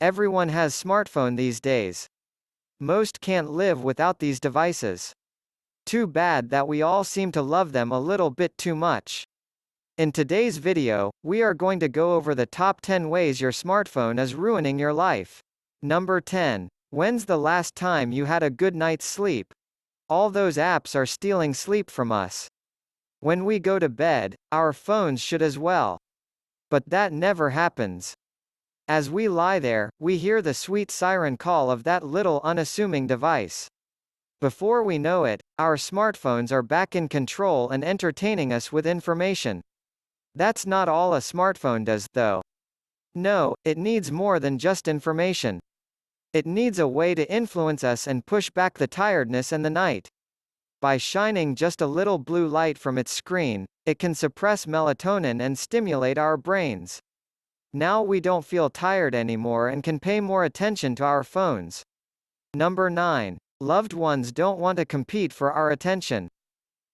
Everyone has smartphone these days. Most can't live without these devices. Too bad that we all seem to love them a little bit too much. In today's video, we are going to go over the top 10 ways your smartphone is ruining your life. Number 10. When's the last time you had a good night's sleep? All those apps are stealing sleep from us. When we go to bed, our phones should as well. But that never happens. As we lie there, we hear the sweet siren call of that little unassuming device. Before we know it, our smartphones are back in control and entertaining us with information. That's not all a smartphone does, though. No, it needs more than just information. It needs a way to influence us and push back the tiredness and the night. By shining just a little blue light from its screen, it can suppress melatonin and stimulate our brains. Now we don't feel tired anymore and can pay more attention to our phones. Number 9. Loved ones don't want to compete for our attention.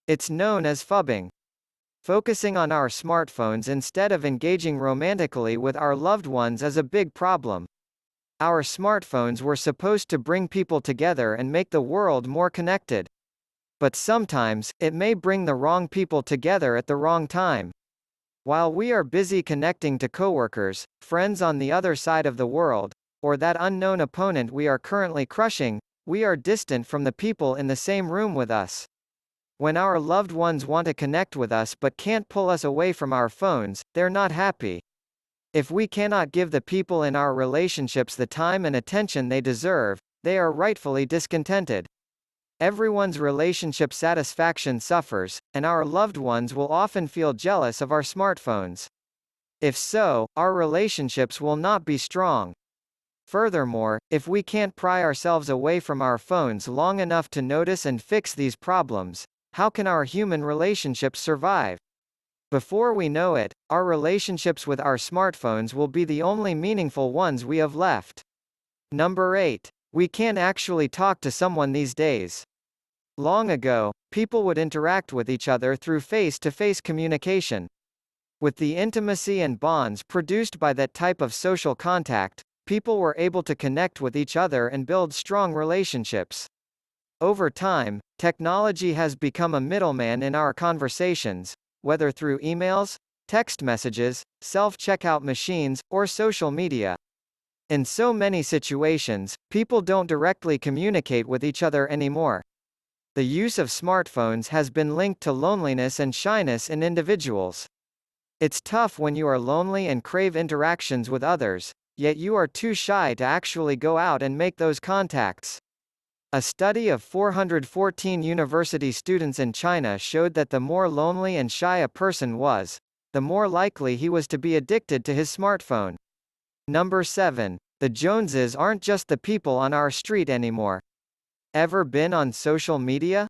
It's known as phubbing. Focusing on our smartphones instead of engaging romantically with our loved ones is a big problem. Our smartphones were supposed to bring people together and make the world more connected. But sometimes, it may bring the wrong people together at the wrong time. While we are busy connecting to coworkers, friends on the other side of the world, or that unknown opponent we are currently crushing, we are distant from the people in the same room with us. When our loved ones want to connect with us but can't pull us away from our phones, they're not happy. If we cannot give the people in our relationships the time and attention they deserve, they are rightfully discontented. Everyone's relationship satisfaction suffers, and our loved ones will often feel jealous of our smartphones. If so, our relationships will not be strong. Furthermore, if we can't pry ourselves away from our phones long enough to notice and fix these problems, how can our human relationships survive? Before we know it, our relationships with our smartphones will be the only meaningful ones we have left. Number 8. We can't actually talk to someone these days. Long ago, people would interact with each other through face-to-face communication. With the intimacy and bonds produced by that type of social contact, people were able to connect with each other and build strong relationships. Over time, technology has become a middleman in our conversations, whether through emails, text messages, self-checkout machines, or social media. In so many situations, people don't directly communicate with each other anymore. The use of smartphones has been linked to loneliness and shyness in individuals. It's tough when you are lonely and crave interactions with others, yet you are too shy to actually go out and make those contacts. A study of 414 university students in China showed that the more lonely and shy a person was, the more likely he was to be addicted to his smartphone. Number 7. The Joneses aren't just the people on our street anymore. Ever been on social media?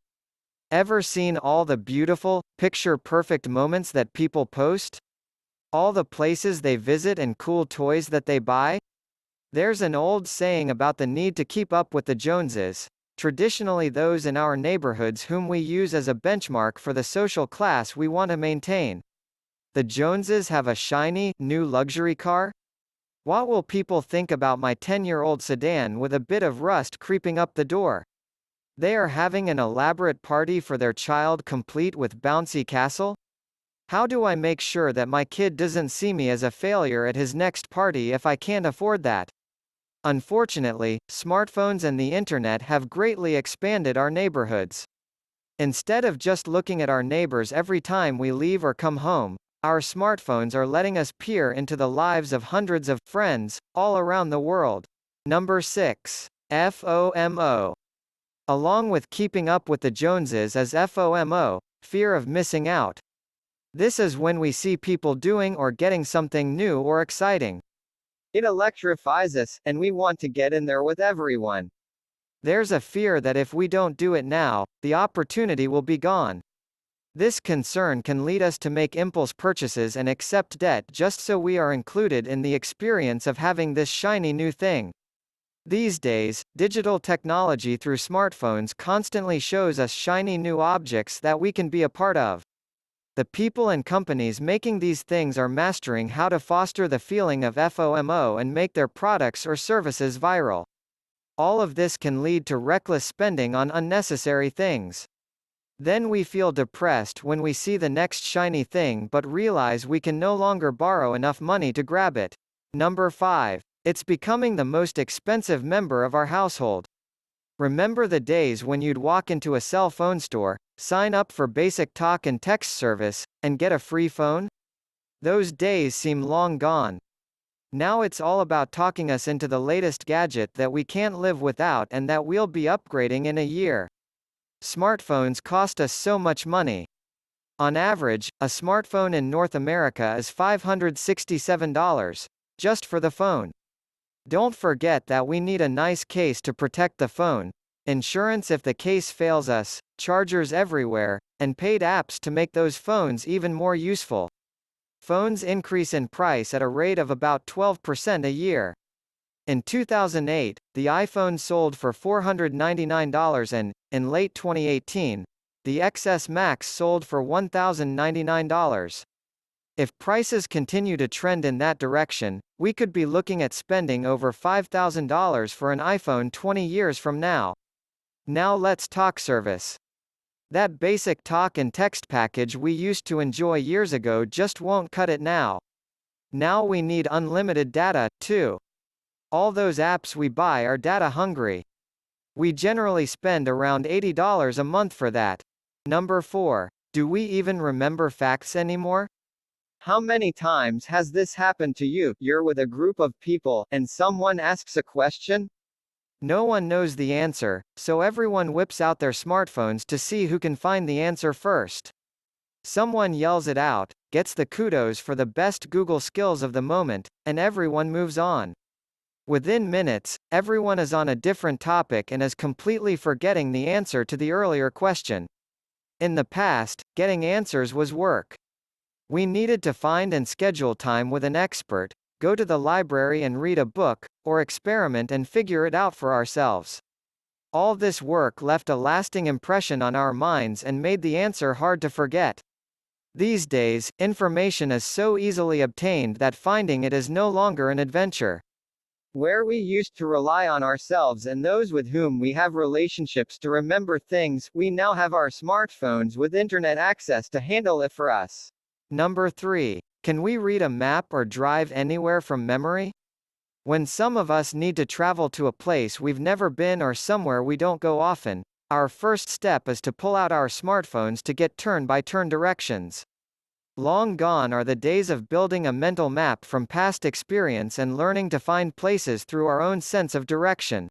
Ever seen all the beautiful, picture-perfect moments that people post? All the places they visit and cool toys that they buy? There's an old saying about the need to keep up with the Joneses, traditionally those in our neighborhoods whom we use as a benchmark for the social class we want to maintain. The Joneses have a shiny, new luxury car? What will people think about my 10-year-old sedan with a bit of rust creeping up the door? They are having an elaborate party for their child complete with bouncy castle? How do I make sure that my kid doesn't see me as a failure at his next party if I can't afford that? Unfortunately, smartphones and the internet have greatly expanded our neighborhoods. Instead of just looking at our neighbors every time we leave or come home, our smartphones are letting us peer into the lives of hundreds of friends, all around the world. Number 6. FOMO. Along with keeping up with the Joneses is FOMO, fear of missing out. This is when we see people doing or getting something new or exciting. It electrifies us, and we want to get in there with everyone. There's a fear that if we don't do it now, the opportunity will be gone. This concern can lead us to make impulse purchases and accept debt just so we are included in the experience of having this shiny new thing. These days, digital technology through smartphones constantly shows us shiny new objects that we can be a part of. The people and companies making these things are mastering how to foster the feeling of FOMO and make their products or services viral. All of this can lead to reckless spending on unnecessary things. Then we feel depressed when we see the next shiny thing but realize we can no longer borrow enough money to grab it. Number 5. It's becoming the most expensive member of our household. Remember the days when you'd walk into a cell phone store, sign up for basic talk and text service, and get a free phone? Those days seem long gone. Now it's all about talking us into the latest gadget that we can't live without and that we'll be upgrading in a year. Smartphones cost us so much money. On average, a smartphone in North America is $567, just for the phone. Don't forget that we need a nice case to protect the phone, insurance if the case fails us, chargers everywhere, and paid apps to make those phones even more useful. Phones increase in price at a rate of about 12% a year. In 2008, the iPhone sold for $499 and, in late 2018, the XS Max sold for $1,099. If prices continue to trend in that direction, we could be looking at spending over $5,000 for an iPhone 20 years from now. Now let's talk service. That basic talk and text package we used to enjoy years ago just won't cut it now. Now we need unlimited data, too. All those apps we buy are data hungry. We generally spend around $80 a month for that. Number 4. Do we even remember facts anymore? How many times has this happened to you? You're with a group of people, and someone asks a question? No one knows the answer, so everyone whips out their smartphones to see who can find the answer first. Someone yells it out, gets the kudos for the best Google skills of the moment, and everyone moves on. Within minutes, everyone is on a different topic and is completely forgetting the answer to the earlier question. In the past, getting answers was work. We needed to find and schedule time with an expert, go to the library and read a book, or experiment and figure it out for ourselves. All this work left a lasting impression on our minds and made the answer hard to forget. These days, information is so easily obtained that finding it is no longer an adventure. Where we used to rely on ourselves and those with whom we have relationships to remember things, we now have our smartphones with internet access to handle it for us. Number 3. Can we read a map or drive anywhere from memory? When some of us need to travel to a place we've never been or somewhere we don't go often, our first step is to pull out our smartphones to get turn-by-turn directions. Long gone are the days of building a mental map from past experience and learning to find places through our own sense of direction.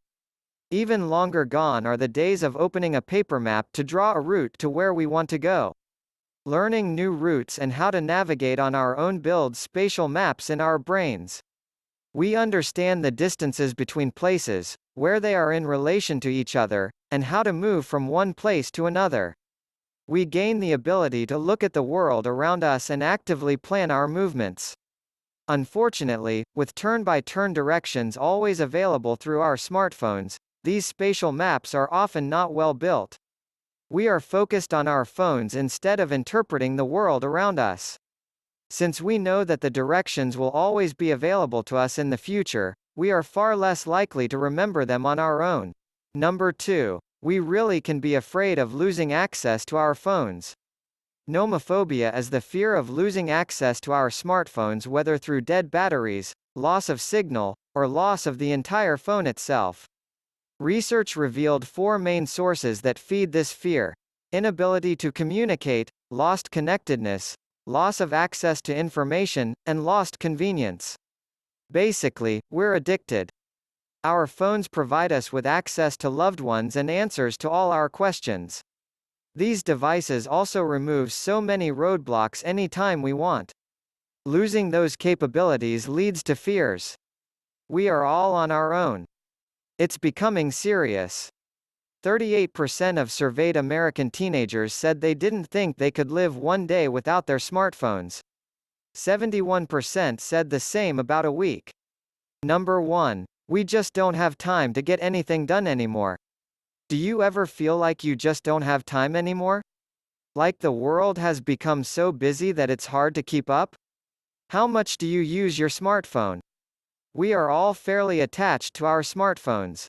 Even longer gone are the days of opening a paper map to draw a route to where we want to go. Learning new routes and how to navigate on our own builds spatial maps in our brains. We understand the distances between places, where they are in relation to each other, and how to move from one place to another. We gain the ability to look at the world around us and actively plan our movements. Unfortunately, with turn-by-turn directions always available through our smartphones, these spatial maps are often not well built. We are focused on our phones instead of interpreting the world around us. Since we know that the directions will always be available to us in the future, we are far less likely to remember them on our own. Number 2. We really can be afraid of losing access to our phones. Nomophobia is the fear of losing access to our smartphones, whether through dead batteries, loss of signal, or loss of the entire phone itself. Research revealed 4 main sources that feed this fear: inability to communicate, lost connectedness, loss of access to information, and lost convenience. Basically, we're addicted. Our phones provide us with access to loved ones and answers to all our questions. These devices also remove so many roadblocks anytime we want. Losing those capabilities leads to fears. We are all on our own. It's becoming serious. 38% of surveyed American teenagers said they didn't think they could live one day without their smartphones. 71% said the same about a week. Number 1. We just don't have time to get anything done anymore. Do you ever feel like you just don't have time anymore? Like the world has become so busy that it's hard to keep up? How much do you use your smartphone? We are all fairly attached to our smartphones.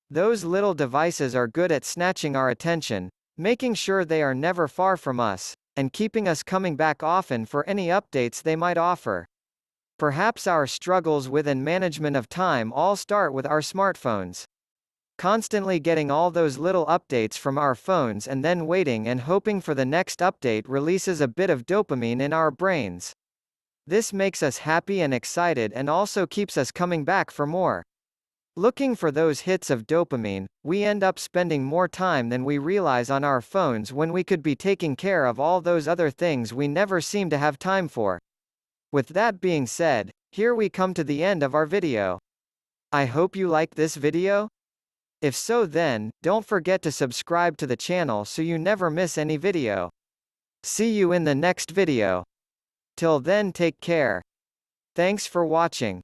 Those little devices are good at snatching our attention, making sure they are never far from us, and keeping us coming back often for any updates they might offer. Perhaps our struggles with and management of time all start with our smartphones. Constantly getting all those little updates from our phones and then waiting and hoping for the next update releases a bit of dopamine in our brains. This makes us happy and excited and also keeps us coming back for more. Looking for those hits of dopamine, we end up spending more time than we realize on our phones when we could be taking care of all those other things we never seem to have time for. With that being said, here we come to the end of our video. I hope you liked this video. If so, then don't forget to subscribe to the channel so you never miss any video. See you in the next video. Till then, take care. Thanks for watching.